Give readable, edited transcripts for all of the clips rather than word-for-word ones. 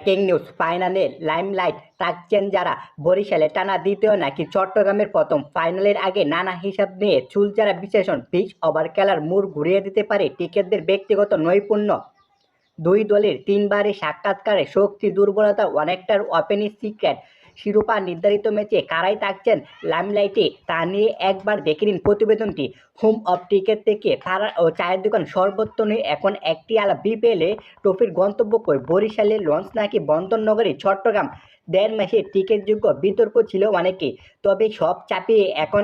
Breaking news, ফাইনালে limelight থাকছেন যারা, বরিশালে টানা দ্বিতীয় নাকি চট্টগ্রামের প্রথম। ফাইনালের আগে নানা হিসাব নিয়ে চুলচেরা বিশ্লেষণ, পিচ ওভার খেলার মোড় ঘুরিয়ে দিতে পারে টিকেটদের ব্যক্তিগত নৈপুণ্য। দুই দলের তিনবারের সাক্ষাৎকারে শক্তি দুর্বলতা অনেকটার ওপেনই সিক্রেট। শিরোপা নির্ধারিত ম্যাচে কারাই থাকছেন লাইমলাইটে তা নিয়ে একবার দেখে নিন প্রতিবেদনটি। হোম অফ টিকেট থেকে ফারার ও চায়ের দোকান সর্বত্র নিয়ে এখন একটি আলা বিপিএলে ট্রফির গন্তব্য কই বরিশালের লঞ্চ নাকি বন্দরনগরী চট্টগ্রাম। 1.5 মাসের টিকিটযোগ্য বিতর্ক ছিল অনেকে, তবে সব চাপিয়ে এখন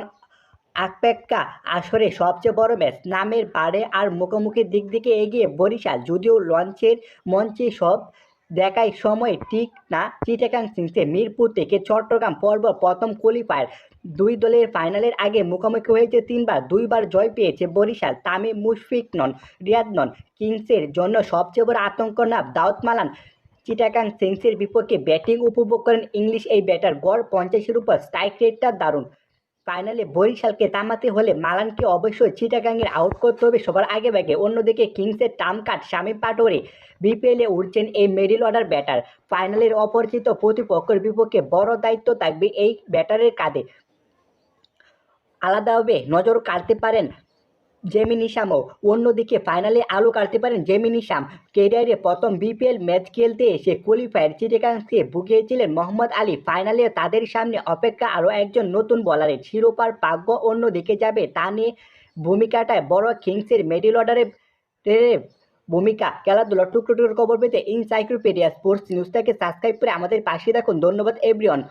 আকপেক্কা আসরে সবচেয়ে বড় ম্যাচ নামের পাড়ে আর মুখোমুখির দিক থেকে এগিয়ে বরিশাল, যদিও লঞ্চের মঞ্চে সব দেখায় সময় ঠিক না। চিটাগাং কিংসে মিরপুর থেকে চট্টগ্রাম পর্ব প্রথম কোয়ালিফায়ার। দুই দলের ফাইনালের আগে মুখোমুখি হয়েছে তিনবার, দুইবার জয় পেয়েছে বরিশাল। তামিম মুশফিক নন, রিয়াদ নন, কিংসের জন্য সবচেয়ে বড় আতঙ্ক না দাউদ মালান। চিটাগাং কিংসের বিপক্ষে ব্যাটিং উপভোগ করেন ইংলিশ এই ব্যাটার, গড় 50-এর উপর, স্ট্রাইক রেটটা দারুণ। ফাইনালে বরিশালকে থামাতে হলে মালানকে অবশ্যই চিটাগাংয়ের আউট করতে হবে সবার আগে ভাগে। অন্যদিকে কিংসের টার্ম কাট শামীম পাটোয়ারি, বিপিএলে উঠছেন এই মিডল অর্ডার ব্যাটার। ফাইনালের অপরিচিত প্রতিপক্ষের বিপক্ষে বড় দায়িত্ব থাকবে এই ব্যাটারের কাঁধে। আলাদাভাবে নজর কাড়তে পারেন জেমি নিশামও। অন্যদিকে ফাইনালে আলো কাটতে পারেন জেমি নিশাম। ক্যারিয়ারে প্রথম বিপিএল ম্যাচ খেলতে এসে কোয়ালিফায়ার চিটাগাংকে ভুগিয়েছিলেন মোহাম্মদ আলী। ফাইনালে তাদের সামনে অপেক্ষা আরও একজন নতুন বলারের। শিরোপার ভাগ্য অন্যদিকে যাবে তা নিয়ে ভূমিকাটায় বড় কিংসের মিডল অর্ডারের ভূমিকা। খেলাধুলার টুকরো টুকরো খবর পেতে এনসাইক্লোপিডিয়া স্পোর্টস নিউজটাকে সাবস্ক্রাইব করে আমাদের পাশে থাকুন। ধন্যবাদ এভরিওয়ান।